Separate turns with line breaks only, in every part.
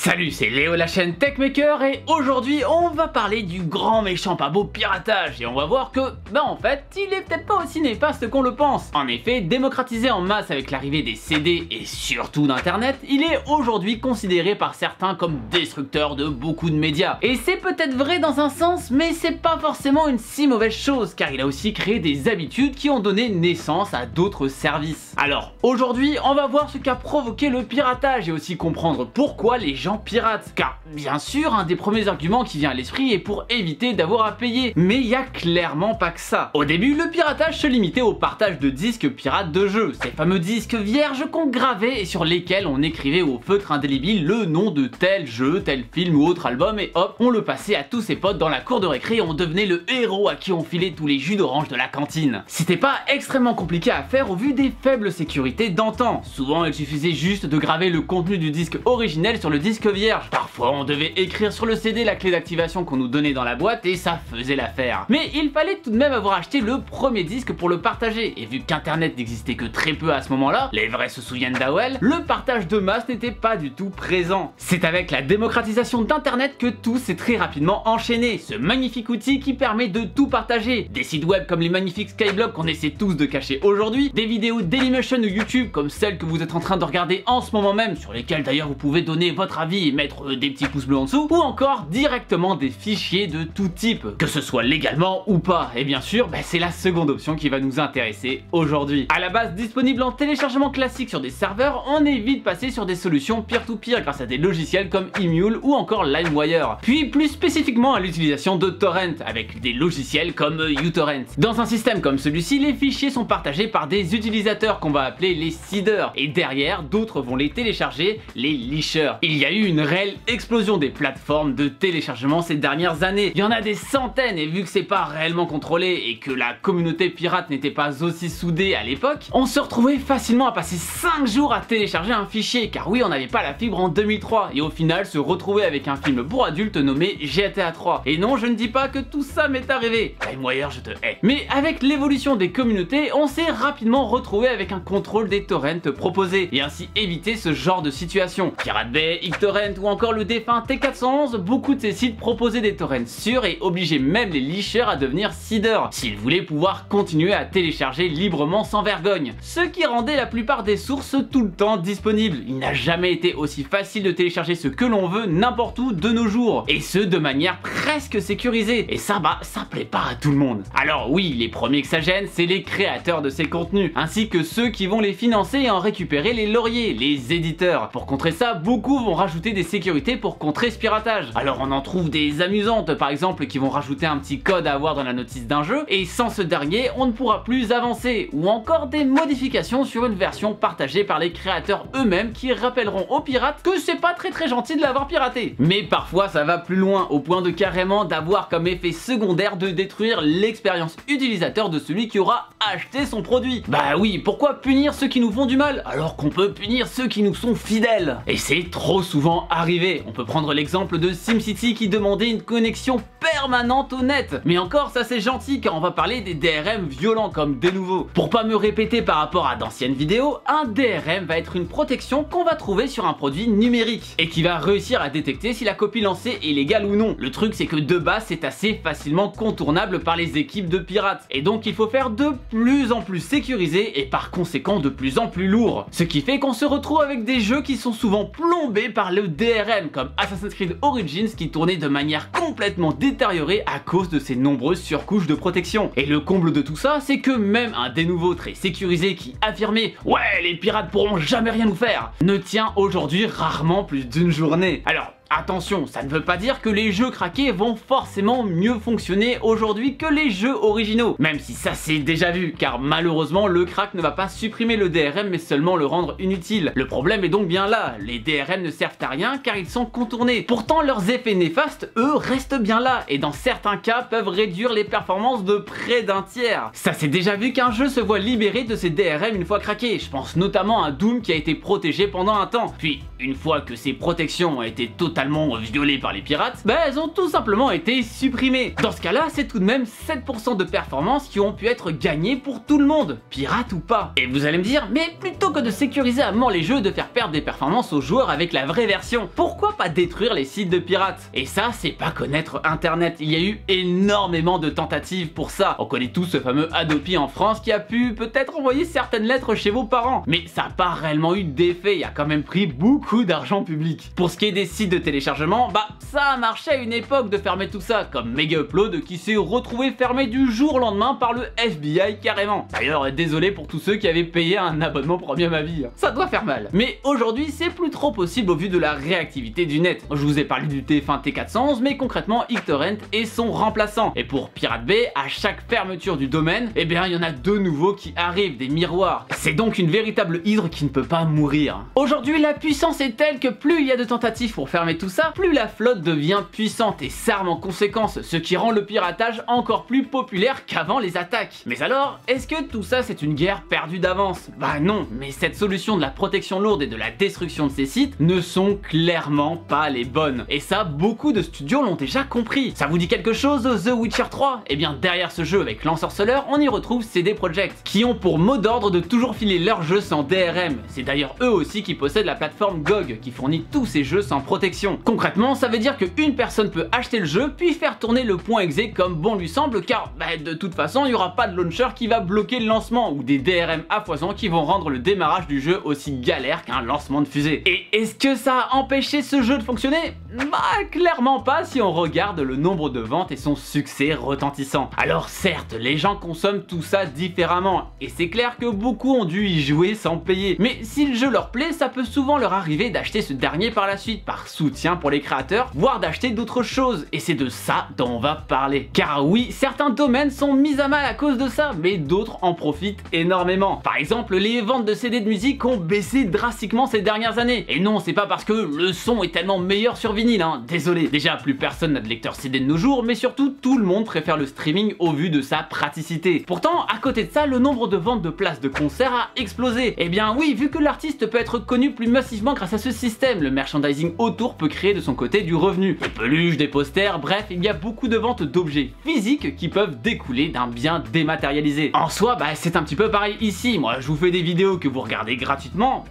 Salut, c'est Léo, la chaîne Techmaker, et aujourd'hui on va parler du grand méchant pas beau piratage, et on va voir que, en fait, il est peut-être pas aussi néfaste qu'on le pense. En effet, démocratisé en masse avec l'arrivée des CD et surtout d'internet, il est aujourd'hui considéré par certains comme destructeur de beaucoup de médias. Et c'est peut-être vrai dans un sens, mais c'est pas forcément une si mauvaise chose, car il a aussi créé des habitudes qui ont donné naissance à d'autres services. Alors, aujourd'hui, on va voir ce qu'a provoqué le piratage et aussi comprendre pourquoi les gens piratent. Car, bien sûr, un des premiers arguments qui vient à l'esprit est pour éviter d'avoir à payer. Mais il y a clairement pas que ça. Au début, le piratage se limitait au partage de disques pirates de jeux. Ces fameux disques vierges qu'on gravait et sur lesquels on écrivait au feutre indélébile le nom de tel jeu, tel film ou autre album, et hop, on le passait à tous ses potes dans la cour de récré et on devenait le héros à qui on filait tous les jus d'orange de la cantine. C'était pas extrêmement compliqué à faire au vu des faibles sécurités d'antan. Souvent, il suffisait juste de graver le contenu du disque originel sur le disque vierge. Parfois, on devait écrire sur le CD la clé d'activation qu'on nous donnait dans la boîte et ça faisait l'affaire. Mais il fallait tout de même avoir acheté le premier disque pour le partager. Et vu qu'internet n'existait que très peu à ce moment-là, les vrais se souviennent d'AOL, le partage de masse n'était pas du tout présent. C'est avec la démocratisation d'internet que tout s'est très rapidement enchaîné. Ce magnifique outil qui permet de tout partager. Des sites web comme les magnifiques Skyblog qu'on essaie tous de cacher aujourd'hui, des vidéos Dailymotion ou YouTube comme celles que vous êtes en train de regarder en ce moment même, sur lesquelles d'ailleurs vous pouvez donner votre avis et mettre des petits pouces bleus en dessous, ou encore directement des fichiers de tout type, que ce soit légalement ou pas. Et bien sûr, c'est la seconde option qui va nous intéresser aujourd'hui. À la base disponible en téléchargement classique sur des serveurs, on est vite passé sur des solutions peer-to-peer grâce à des logiciels comme Emule ou encore LimeWire. Puis plus spécifiquement à l'utilisation de torrent avec des logiciels comme uTorrent. Dans un système comme celui-ci, les fichiers sont partagés par des utilisateurs qu'on va appeler les seeders, et derrière, d'autres vont les télécharger, les leashers. Il y a eu une réelle explosion des plateformes de téléchargement ces dernières années. Il y en a des centaines, et vu que c'est pas réellement contrôlé et que la communauté pirate n'était pas aussi soudée à l'époque, on se retrouvait facilement à passer 5 jours à télécharger un fichier, car oui, on n'avait pas la fibre en 2003, et au final se retrouver avec un film pour adultes nommé GTA 3. Et non, je ne dis pas que tout ça m'est arrivé. LimeWire, je te hais. Mais avec l'évolution des communautés, on s'est rapidement retrouvé avec un contrôle des torrents proposés, et ainsi éviter ce genre de situation. Pirate Bay, XTorrent ou encore le défunt T411, beaucoup de ces sites proposaient des torrents sûrs et obligeaient même les leashers à devenir seeders, s'ils voulaient pouvoir continuer à télécharger librement sans vergogne. Ce qui rendait la plupart des sources tout le temps disponibles. Il n'a jamais été aussi facile de télécharger ce que l'on veut n'importe où de nos jours, et ce de manière presque sécurisée, et ça ça plaît pas à tout le monde. Alors oui, les premiers que ça gêne, c'est les créateurs de ces contenus, ainsi que ceux qui vont les financer et en récupérer les lauriers, les éditeurs. Pour contrer ça, beaucoup vont rajouter des sécurités pour contrer ce piratage. Alors on en trouve des amusantes, par exemple, qui vont rajouter un petit code à avoir dans la notice d'un jeu, et sans ce dernier, on ne pourra plus avancer, ou encore des modifications sur une version partagée par les créateurs eux-mêmes qui rappelleront aux pirates que c'est pas très gentil de l'avoir piraté. Mais parfois ça va plus loin, au point de carrément d'avoir comme effet secondaire de détruire l'expérience utilisateur de celui qui aura acheté son produit. Bah oui, pourquoi punir ceux qui nous font du mal alors qu'on peut punir ceux qui nous sont fidèles? Et c'est trop souvent arrivé. On peut prendre l'exemple de SimCity qui demandait une connexion permanente au net. Mais encore, ça c'est gentil car on va parler des DRM violents comme des nouveaux. Pour pas me répéter par rapport à d'anciennes vidéos, un DRM va être une protection qu'on va trouver sur un produit numérique et qui va réussir à détecter si la copie lancée est légale ou non. Le truc c'est que de base c'est assez facilement contournable par les équipes de pirates, et donc il faut faire de plus en plus sécurisé et par conséquent de plus en plus lourd. Ce qui fait qu'on se retrouve avec des jeux qui sont souvent plombés par le DRM, comme Assassin's Creed Origins qui tournait de manière complètement détériorée à cause de ces nombreuses surcouches de protection. Et le comble de tout ça, c'est que même un des nouveaux très sécurisé qui affirmait « Ouais, les pirates pourront jamais rien nous faire !» ne tient aujourd'hui rarement plus d'une journée. Alors, attention, ça ne veut pas dire que les jeux craqués vont forcément mieux fonctionner aujourd'hui que les jeux originaux, même si ça c'est déjà vu, car malheureusement le crack ne va pas supprimer le DRM mais seulement le rendre inutile. Le problème est donc bien là, les DRM ne servent à rien car ils sont contournés. Pourtant leurs effets néfastes, eux, restent bien là, et dans certains cas peuvent réduire les performances de près d'un tiers. Ça c'est déjà vu qu'un jeu se voit libéré de ses DRM une fois craqué, je pense notamment à Doom qui a été protégé pendant un temps, puis une fois que ces protections ont été totalement totalement violées par les pirates, bah elles ont tout simplement été supprimées. Dans ce cas-là, c'est tout de même 7% de performances qui ont pu être gagnées pour tout le monde, pirate ou pas. Et vous allez me dire, mais plutôt que de sécuriser à mort les jeux, de faire perdre des performances aux joueurs avec la vraie version, pourquoi pas détruire les sites de pirates? Et ça, c'est pas connaître internet, il y a eu énormément de tentatives pour ça. On connaît tous ce fameux Adopi en France qui a pu peut-être envoyer certaines lettres chez vos parents, mais ça n'a pas réellement eu d'effet, il a quand même pris beaucoup d'argent public. Pour ce qui est des sites de téléchargement, bah ça a marché à une époque de fermer tout ça, comme Mega Upload qui s'est retrouvé fermé du jour au lendemain par le FBI carrément. D'ailleurs, désolé pour tous ceux qui avaient payé un abonnement premium à vie, ça doit faire mal. Mais aujourd'hui, c'est plus trop possible au vu de la réactivité du net. Je vous ai parlé du TF1 T411, mais concrètement XTorrent est son remplaçant. Et pour Pirate Bay, à chaque fermeture du domaine, eh bien il y en a deux nouveaux qui arrivent, des miroirs. C'est donc une véritable hydre qui ne peut pas mourir. Aujourd'hui, la puissance est telle que plus il y a de tentatives pour fermer tout ça, plus la flotte devient puissante et s'arme en conséquence, ce qui rend le piratage encore plus populaire qu'avant les attaques. Mais alors, est-ce que tout ça c'est une guerre perdue d'avance? Bah non, mais cette solution de la protection lourde et de la destruction de ces sites ne sont clairement pas les bonnes. Et ça, beaucoup de studios l'ont déjà compris. Ça vous dit quelque chose, The Witcher 3? Eh bien derrière ce jeu avec l'ensorceleur, on y retrouve CD Projekt, qui ont pour mot d'ordre de toujours filer leurs jeux sans DRM. C'est d'ailleurs eux aussi qui possèdent la plateforme GOG, qui fournit tous ces jeux sans protection. Concrètement, ça veut dire qu'une personne peut acheter le jeu, puis faire tourner le point exe comme bon lui semble, car bah, de toute façon, il n'y aura pas de launcher qui va bloquer le lancement, ou des DRM à foison qui vont rendre le démarrage du jeu aussi galère qu'un lancement de fusée. Et est-ce que ça a empêché ce jeu de fonctionner? Bah clairement pas si on regarde le nombre de ventes et son succès retentissant. Alors certes, les gens consomment tout ça différemment, et c'est clair que beaucoup ont dû y jouer sans payer, mais si le jeu leur plaît, ça peut souvent leur arriver d'acheter ce dernier par la suite, par soutien pour les créateurs, voire d'acheter d'autres choses, et c'est de ça dont on va parler. Car oui, certains domaines sont mis à mal à cause de ça, mais d'autres en profitent énormément. Par exemple, les ventes de CD de musique ont baissé drastiquement ces dernières années, et non, c'est pas parce que le son est tellement meilleur sur vinyle, hein, désolé. Déjà, plus personne n'a de lecteur CD de nos jours, mais surtout, tout le monde préfère le streaming au vu de sa praticité. Pourtant, à côté de ça, le nombre de ventes de places de concert a explosé. Eh bien oui, vu que l'artiste peut être connu plus massivement grâce à ce système, le merchandising autour peut créer de son côté du revenu. Des peluches, des posters, bref, il y a beaucoup de ventes d'objets physiques qui peuvent découler d'un bien dématérialisé. En soi, bah c'est un petit peu pareil ici. Moi, je vous fais des vidéos que vous regardez gratuitement.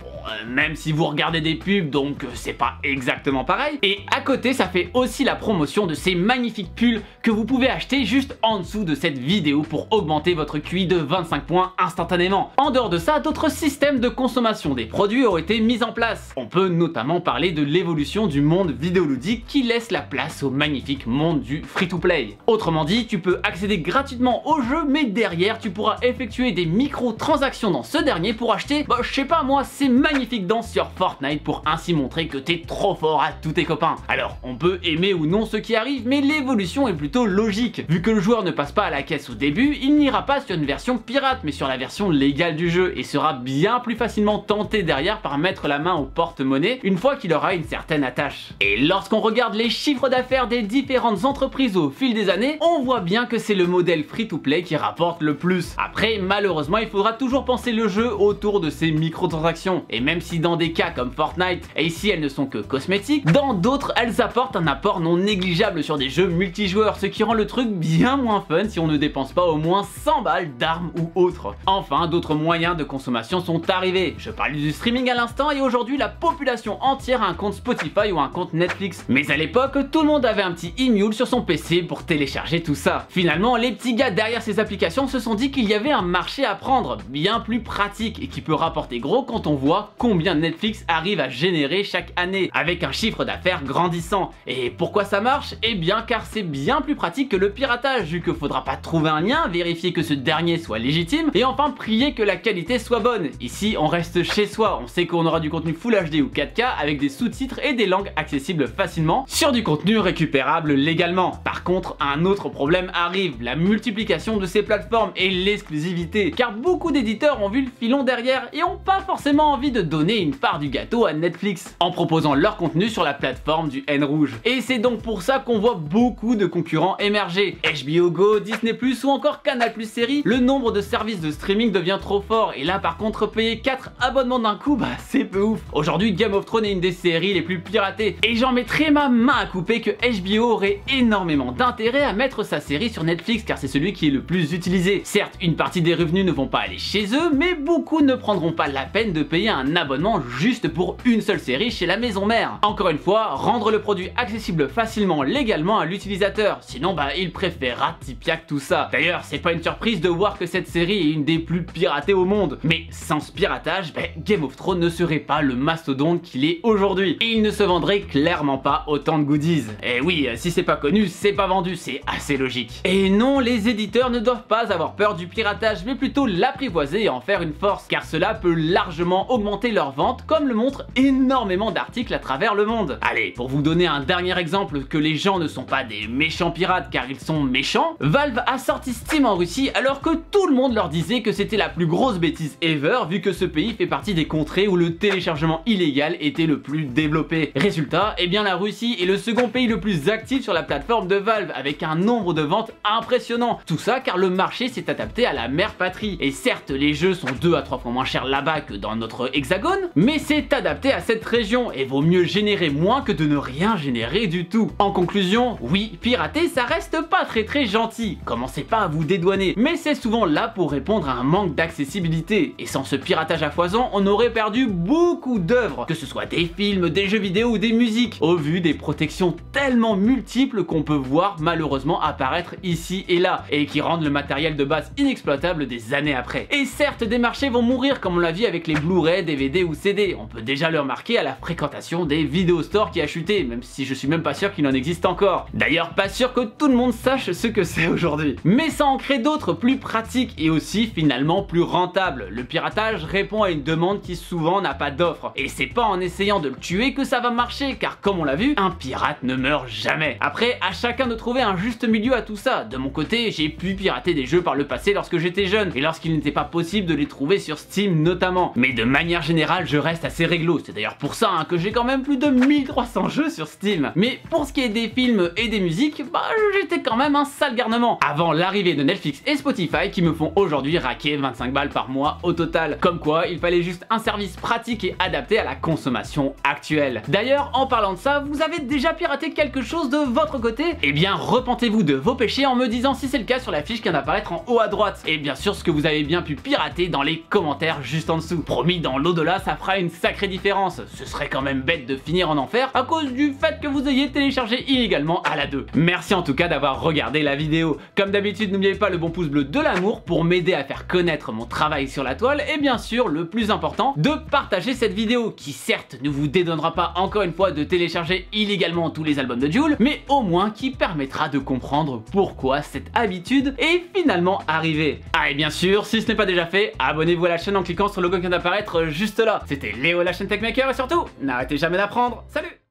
Même si vous regardez des pubs, donc c'est pas exactement pareil. Et à côté, ça fait aussi la promotion de ces magnifiques pulls que vous pouvez acheter juste en dessous de cette vidéo pour augmenter votre QI de 25 points instantanément. En dehors de ça, d'autres systèmes de consommation des produits ont été mis en place. On peut notamment parler de l'évolution du monde vidéoludique qui laisse la place au magnifique monde du free-to-play. Autrement dit, tu peux accéder gratuitement au jeu, mais derrière, tu pourras effectuer des micro-transactions dans ce dernier pour acheter, bah je sais pas moi, ces magnifique danse sur Fortnite pour ainsi montrer que t'es trop fort à tous tes copains. Alors, on peut aimer ou non ce qui arrive, mais l'évolution est plutôt logique. Vu que le joueur ne passe pas à la caisse au début, il n'ira pas sur une version pirate, mais sur la version légale du jeu, et sera bien plus facilement tenté derrière par mettre la main au porte-monnaie une fois qu'il aura une certaine attache. Et lorsqu'on regarde les chiffres d'affaires des différentes entreprises au fil des années, on voit bien que c'est le modèle free-to-play qui rapporte le plus. Après, malheureusement, il faudra toujours penser le jeu autour de ces microtransactions, et même si dans des cas comme Fortnite, et ici elles ne sont que cosmétiques, dans d'autres elles apportent un apport non négligeable sur des jeux multijoueurs, ce qui rend le truc bien moins fun si on ne dépense pas au moins 100 balles d'armes ou autres. Enfin, d'autres moyens de consommation sont arrivés. Je parlais du streaming à l'instant, et aujourd'hui la population entière a un compte Spotify ou un compte Netflix. Mais à l'époque, tout le monde avait un petit e-mule sur son PC pour télécharger tout ça. Finalement, les petits gars derrière ces applications se sont dit qu'il y avait un marché à prendre, bien plus pratique, et qui peut rapporter gros quand on voit combien Netflix arrive à générer chaque année, avec un chiffre d'affaires grandissant. Et pourquoi ça marche? Eh bien car c'est bien plus pratique que le piratage, vu qu'il faudra pas trouver un lien, vérifier que ce dernier soit légitime, et enfin prier que la qualité soit bonne. Ici on reste chez soi, on sait qu'on aura du contenu Full HD ou 4K avec des sous-titres et des langues accessibles facilement, sur du contenu récupérable légalement. Par contre, un autre problème arrive, la multiplication de ces plateformes et l'exclusivité, car beaucoup d'éditeurs ont vu le filon derrière et ont pas forcément envie de donner une part du gâteau à Netflix, en proposant leur contenu sur la plateforme du N rouge. Et c'est donc pour ça qu'on voit beaucoup de concurrents émerger. HBO Go, Disney+, ou encore Canal+ séries, le nombre de services de streaming devient trop fort, et là par contre payer 4 abonnements d'un coup, bah c'est peu ouf. Aujourd'hui Game of Thrones est une des séries les plus piratées, et j'en mettrai ma main à couper que HBO aurait énormément d'intérêt à mettre sa série sur Netflix, car c'est celui qui est le plus utilisé. Certes, une partie des revenus ne vont pas aller chez eux, mais beaucoup ne prendront pas la peine de payer un abonnement juste pour une seule série chez la maison mère. Encore une fois, rendre le produit accessible facilement, légalement à l'utilisateur, sinon bah il préférera Tipeee tout ça. D'ailleurs, c'est pas une surprise de voir que cette série est une des plus piratées au monde, mais sans ce piratage, bah, Game of Thrones ne serait pas le mastodonte qu'il est aujourd'hui, et il ne se vendrait clairement pas autant de goodies. Et oui, si c'est pas connu, c'est pas vendu, c'est assez logique. Et non, les éditeurs ne doivent pas avoir peur du piratage, mais plutôt l'apprivoiser et en faire une force, car cela peut largement augmenter leurs ventes, comme le montrent énormément d'articles à travers le monde. Allez, pour vous donner un dernier exemple que les gens ne sont pas des méchants pirates car ils sont méchants, Valve a sorti Steam en Russie alors que tout le monde leur disait que c'était la plus grosse bêtise ever, vu que ce pays fait partie des contrées où le téléchargement illégal était le plus développé. Résultat, eh bien la Russie est le second pays le plus actif sur la plateforme de Valve, avec un nombre de ventes impressionnant. Tout ça car le marché s'est adapté à la mère patrie. Et certes, les jeux sont 2 à 3 fois moins chers là-bas que dans notre hexagone, mais c'est adapté à cette région et vaut mieux générer moins que de ne rien générer du tout. En conclusion, oui, pirater ça reste pas très gentil, commencez pas à vous dédouaner, mais c'est souvent là pour répondre à un manque d'accessibilité. Et sans ce piratage à foison, on aurait perdu beaucoup d'œuvres, que ce soit des films, des jeux vidéo ou des musiques, au vu des protections tellement multiples qu'on peut voir malheureusement apparaître ici et là, et qui rendent le matériel de base inexploitable des années après. Et certes, des marchés vont mourir comme on l'a vu avec les Blu-ray, DVD ou CD, on peut déjà le remarquer à la fréquentation des vidéostores qui a chuté, même si je suis même pas sûr qu'il en existe encore. D'ailleurs, pas sûr que tout le monde sache ce que c'est aujourd'hui. Mais ça en crée d'autres plus pratiques et aussi finalement plus rentables. Le piratage répond à une demande qui souvent n'a pas d'offre. Et c'est pas en essayant de le tuer que ça va marcher, car comme on l'a vu, un pirate ne meurt jamais. Après, à chacun de trouver un juste milieu à tout ça. De mon côté, j'ai pu pirater des jeux par le passé lorsque j'étais jeune, et lorsqu'il n'était pas possible de les trouver sur Steam notamment. Mais de manière générale, je reste assez réglo. C'est d'ailleurs pour ça que j'ai quand même plus de 1300 jeux sur Steam. Mais pour ce qui est des films et des musiques, bah j'étais quand même un sale garnement. Avant l'arrivée de Netflix et Spotify qui me font aujourd'hui raquer 25 balles par mois au total. Comme quoi, il fallait juste un service pratique et adapté à la consommation actuelle. D'ailleurs, en parlant de ça, vous avez déjà piraté quelque chose de votre côté? Eh bien, repentez-vous de vos péchés en me disant si c'est le cas sur la fiche qui vient d'apparaître en haut à droite. Et bien sûr, ce que vous avez bien pu pirater dans les commentaires juste en dessous. Promis, dans l'au-delà, ça fera une sacrée différence. Ce serait quand même bête de finir en enfer à cause du fait que vous ayez téléchargé illégalement à la 2. Merci en tout cas d'avoir regardé la vidéo. Comme d'habitude, n'oubliez pas le bon pouce bleu de l'amour pour m'aider à faire connaître mon travail sur la toile, et bien sûr, le plus important, de partager cette vidéo qui certes ne vous dédonnera pas encore une fois de télécharger illégalement tous les albums de Jul, mais au moins qui permettra de comprendre pourquoi cette habitude est finalement arrivée. Ah, et bien sûr, si ce n'est pas déjà fait, abonnez-vous à la chaîne en cliquant sur le logo qui vient d'apparaître juste là. C'était Léo, la chaîne Techmaker, et surtout, n'arrêtez jamais d'apprendre. Salut!